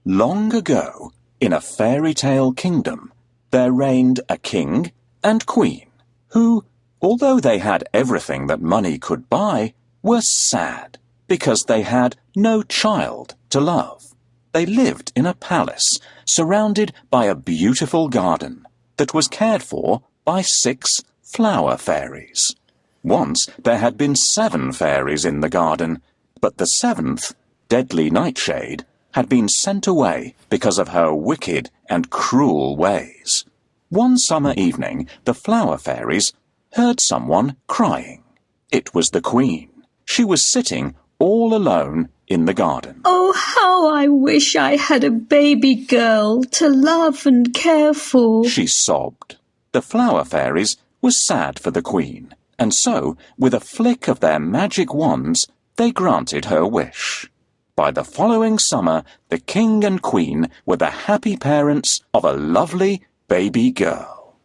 Long ago, in a fairy tale kingdom, there reigned a king and queen who, although they had everything that money could buy, were sad because they had no child to love. They lived in a palace surrounded by a beautiful garden that was cared for by 6 flower fairies. Once there had been 7 fairies in the garden, but the 7th, Deadly Nightshade, had been sent away because of her wicked and cruel ways. One summer evening, the flower fairies heard someone crying. It was the queen. She was sitting all alone in the garden. Oh, how I wish I had a baby girl to love and care for, she sobbed. The flower fairies were sad for the queen, and so, with a flick of their magic wands, they granted her wish. By the following summer, the king and queen were the happy parents of a lovely baby girl.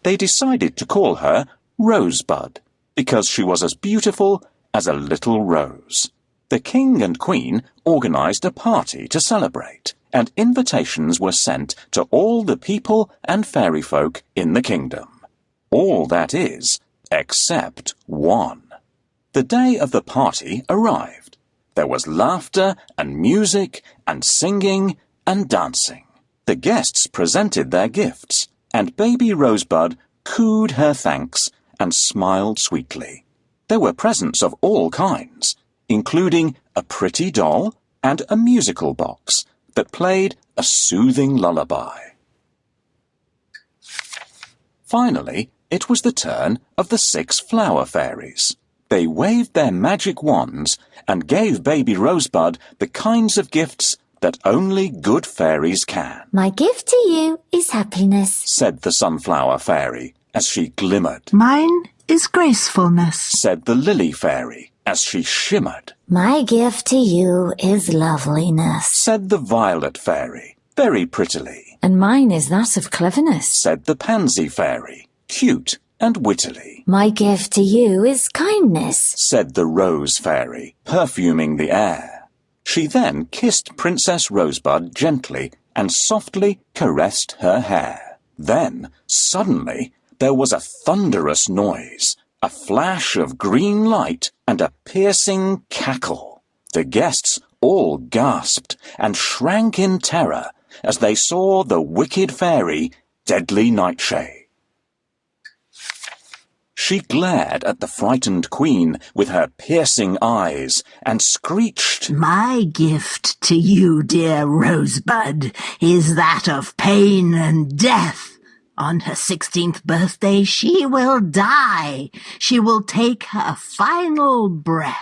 They decided to call her Rosebud, because she was as beautiful as a little rose. The king and queen organized a party to celebrate, and invitations were sent to all the people and fairy folk in the kingdom. All, that is, except one. The day of the party arrived. There was laughter and music and singing and dancing. The guests presented their gifts, and baby Rosebud cooed her thanks and smiled sweetly. There were presents of all kinds, including a pretty doll and a musical box that played a soothing lullaby. Finally, it was the turn of the 6 flower fairies. They waved their magic wands and gave baby Rosebud the kinds of gifts that only good fairies can. My gift to you is happiness, said the sunflower fairy as she glimmered. Mine is gracefulness, said the lily fairy as she shimmered. My gift to you is loveliness, said the violet fairy very prettily. And mine is that of cleverness, said the pansy fairy, cute and wittily. My gift to you is kindness, said the rose fairy, perfuming the air. She then kissed Princess Rosebud gently and softly caressed her hair. Then, suddenly, there was a thunderous noise, a flash of green light, and a piercing cackle. The guests all gasped and shrank in terror as they saw the wicked fairy, Deadly Nightshade. She glared at the frightened queen with her piercing eyes and screeched, My gift to you, dear Rosebud, is that of pain and death. On her 16th birthday she will die. She will take her final breath.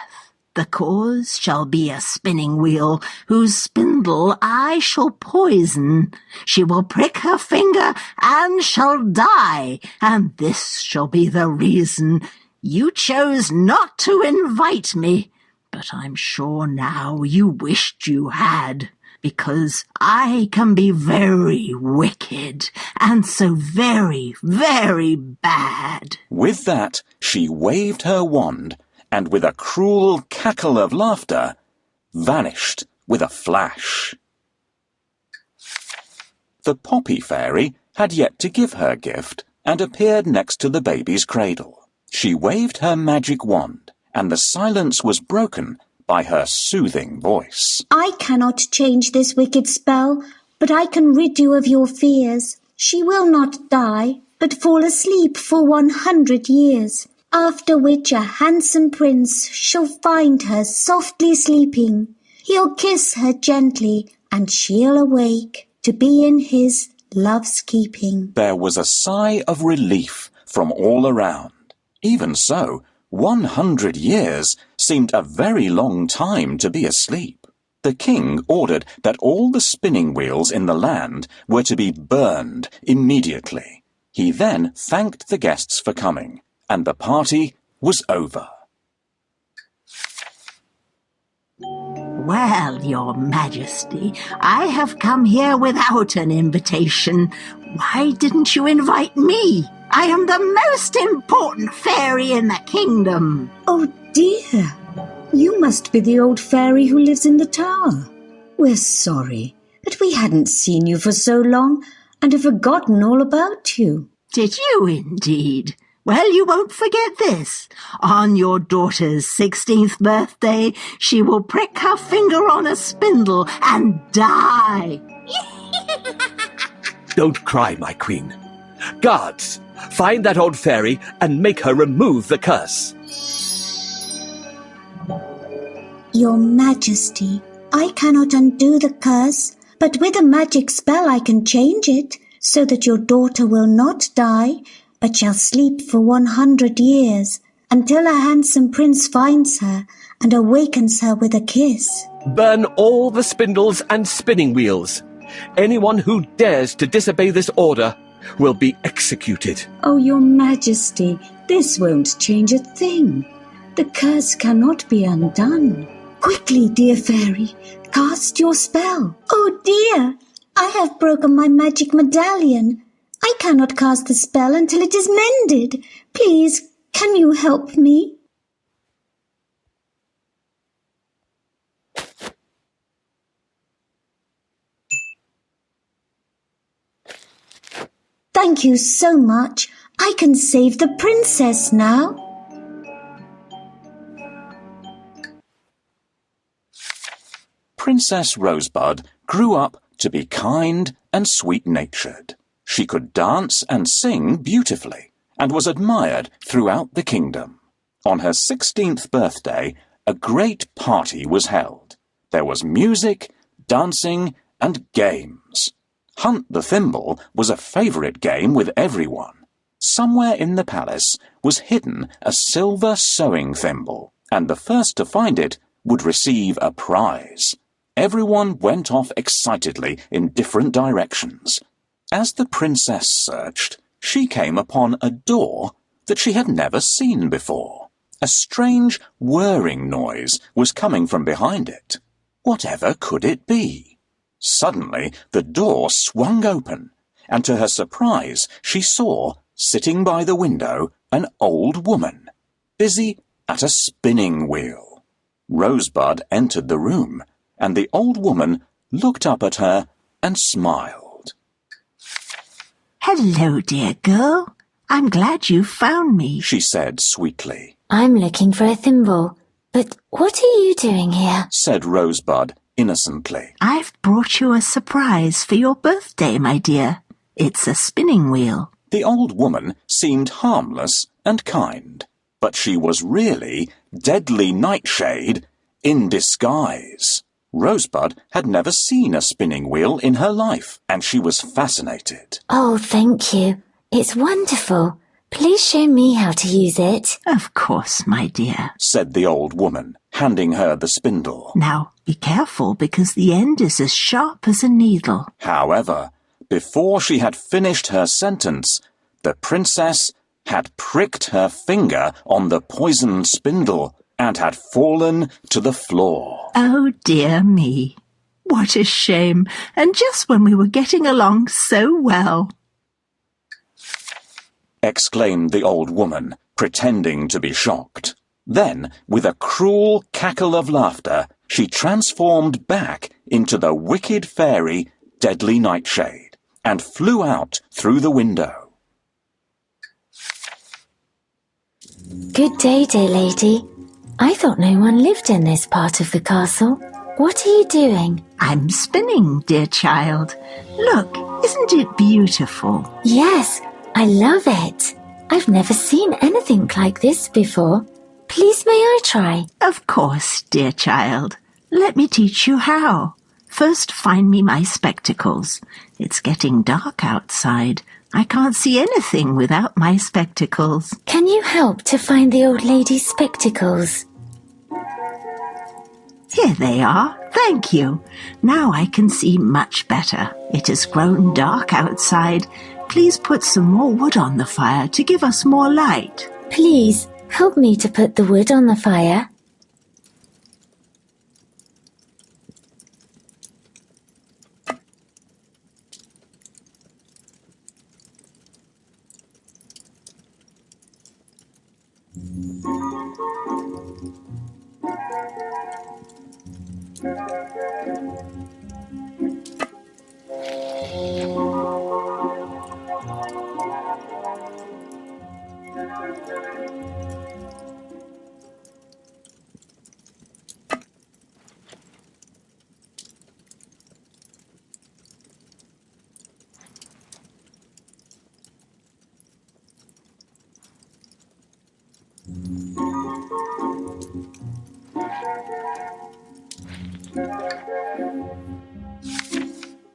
The cause shall be a spinning wheel, whose spindle I shall poison. She will prick her finger and shall die, and this shall be the reason. You chose not to invite me, but I'm sure now you wished you had, because I can be very wicked, and so very, very bad. With that, she waved her wand, and with a cruel cackle of laughter, vanished with a flash. The poppy fairy had yet to give her gift and appeared next to the baby's cradle. She waved her magic wand, and the silence was broken by her soothing voice. I cannot change this wicked spell, but I can rid you of your fears. She will not die, but fall asleep for 100 years. After which a handsome prince shall find her softly sleeping. He'll kiss her gently, and she'll awake to be in his love's keeping. There was a sigh of relief from all around. Even so, 100 years seemed a very long time to be asleep. The king ordered that all the spinning wheels in the land were to be burned immediately. He then thanked the guests for coming, and the party was over. Well, Your Majesty, I have come here without an invitation. Why didn't you invite me? I am the most important fairy in the kingdom. Oh dear, you must be the old fairy who lives in the tower. We're sorry, but we hadn't seen you for so long and have forgotten all about you. Did you indeed? Well, you won't forget this. On your daughter's 16th birthday, she will prick her finger on a spindle and die. Don't cry, my queen. Guards, find that old fairy and make her remove the curse. Your Majesty, I cannot undo the curse, but with a magic spell I can change it, so that your daughter will not die, but shall sleep for 100 years, until a handsome prince finds her and awakens her with a kiss. Burn all the spindles and spinning wheels. Anyone who dares to disobey this order will be executed. Oh, your Majesty, this won't change a thing. The curse cannot be undone. Quickly, dear fairy, cast your spell. Oh dear, I have broken my magic medallion. I cannot cast the spell until it is mended. Please, can you help me? Thank you so much. I can save the princess now. Princess Rosebud grew up to be kind and sweet-natured. She could dance and sing beautifully and was admired throughout the kingdom. On her 16th birthday, a great party was held. There was music, dancing, and games. Hunt the Thimble was a favourite game with everyone. Somewhere in the palace was hidden a silver sewing thimble, and the first to find it would receive a prize. Everyone went off excitedly in different directions. As the princess searched, she came upon a door that she had never seen before. A strange whirring noise was coming from behind it. Whatever could it be? Suddenly, the door swung open, and to her surprise, she saw, sitting by the window, an old woman, busy at a spinning wheel. Rosebud entered the room, and the old woman looked up at her and smiled. Hello, dear girl. I'm glad you found me, She said sweetly. I'm looking for a thimble. But what are you doing here? Said Rosebud innocently. I've brought you a surprise for your birthday, my dear. It's a spinning wheel. The old woman seemed harmless and kind, but she was really Deadly Nightshade in disguise. Rosebud had never seen a spinning wheel in her life, and she was fascinated. Oh, thank you. It's wonderful. Please show me how to use it. Of course, my dear, Said the old woman, handing her the spindle. Now, be careful because the end is as sharp as a needle. However, before she had finished her sentence, the princess had pricked her finger on the poisoned spindle and had fallen to the floor. Oh, dear me. What a shame. And just when we were getting along so well. Exclaimed the old woman, pretending to be shocked. Then, with a cruel cackle of laughter, she transformed back into the wicked fairy Deadly Nightshade and flew out through the window. Good day, dear lady. I thought no one lived in this part of the castle. What are you doing? I'm spinning, dear child. Look, isn't it beautiful? Yes, I love it. I've never seen anything like this before. Please may I try? Of course, dear child. Let me teach you how. First, find me my spectacles. It's getting dark outside. I can't see anything without my spectacles. Can you help to find the old lady's spectacles? Here they are. Thank you. Now I can see much better. It has grown dark outside. Please put some more wood on the fire to give us more light. Please, help me to put the wood on the fire.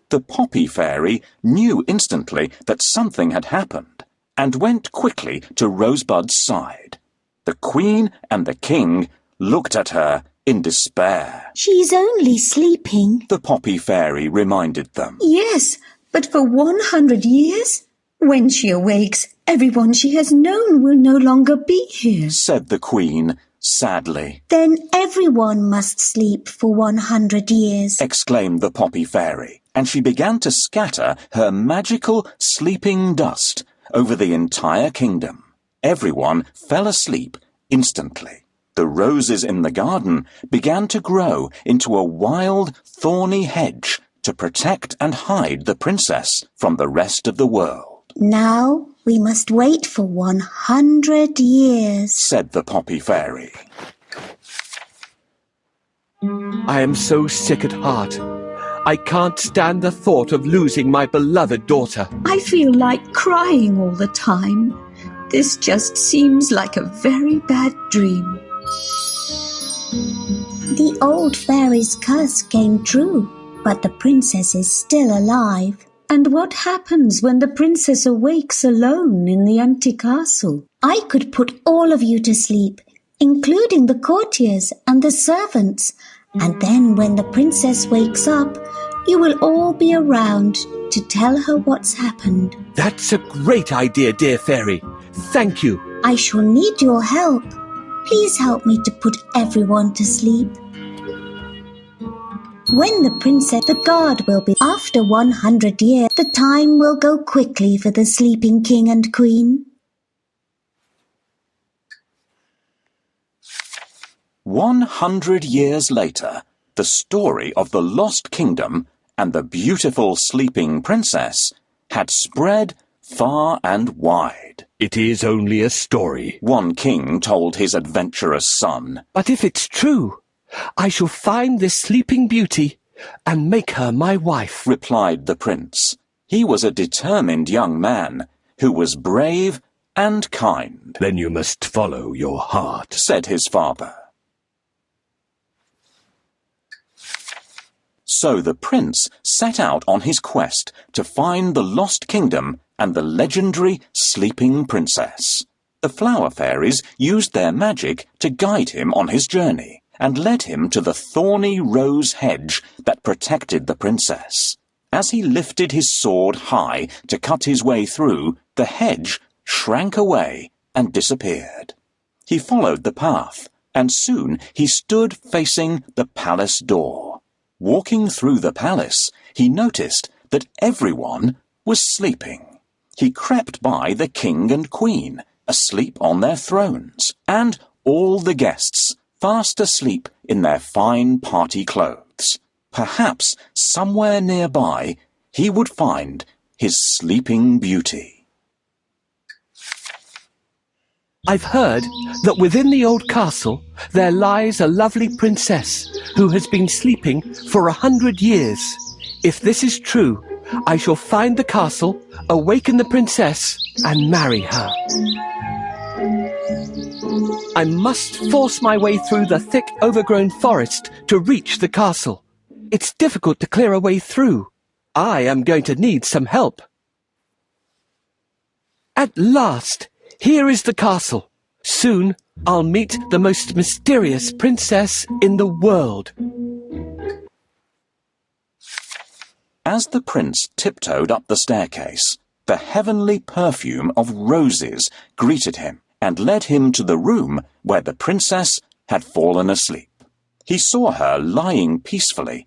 The Poppy Fairy knew instantly that something had happened and went quickly to Rosebud's side. The Queen and the King looked at her in despair. She's only sleeping. The Poppy Fairy reminded them. Yes, but for 100 years? When she awakes, everyone she has known will no longer be here, Said the Queen sadly. Then everyone must sleep for 100 years. Exclaimed the Poppy Fairy, and she began to scatter her magical sleeping dust over the entire kingdom. Everyone fell asleep instantly. The roses in the garden began to grow into a wild, thorny hedge to protect and hide the princess from the rest of the world. Now we must wait for 100 years, Said the Poppy Fairy. I am so sick at heart. I can't stand the thought of losing my beloved daughter. I feel like crying all the time. This just seems like a very bad dream. The old fairy's curse came true, but the princess is still alive. And what happens when the princess awakes alone in the empty castle? I could put all of you to sleep, including the courtiers and the servants, and then when the princess wakes up, you will all be around to tell her what's happened. That's a great idea, dear fairy. Thank you. I shall need your help. Please help me to put everyone to sleep. When the princess, the guard will be. After 100 years, the time will go quickly for the sleeping king and queen. 100 years later, the story of the Lost Kingdom and the beautiful sleeping princess had spread far and wide. It is only a story. One king told his adventurous son. But if it's true, I shall find this sleeping beauty and make her my wife, Replied the prince. He was a determined young man who was brave and kind. Then you must follow your heart, Said his father. So the prince set out on his quest to find the Lost Kingdom and the legendary sleeping princess. The flower fairies used their magic to guide him on his journey and led him to the thorny rose hedge that protected the princess. As he lifted his sword high to cut his way through, the hedge shrank away and disappeared. He followed the path, and soon he stood facing the palace door. Walking through the palace, he noticed that everyone was sleeping. He crept by the king and queen, asleep on their thrones, and all the guests, fast asleep in their fine party clothes. Perhaps somewhere nearby he would find his sleeping beauty. I've heard that within the old castle there lies a lovely princess who has been sleeping for 100 years. If this is true, I shall find the castle, awaken the princess, and marry her. I must force my way through the thick, overgrown forest to reach the castle. It's difficult to clear a way through. I am going to need some help. At last, here is the castle. Soon I'll meet the most mysterious princess in the world. As the prince tiptoed up the staircase, the heavenly perfume of roses greeted him and led him to the room where the princess had fallen asleep. He saw her lying peacefully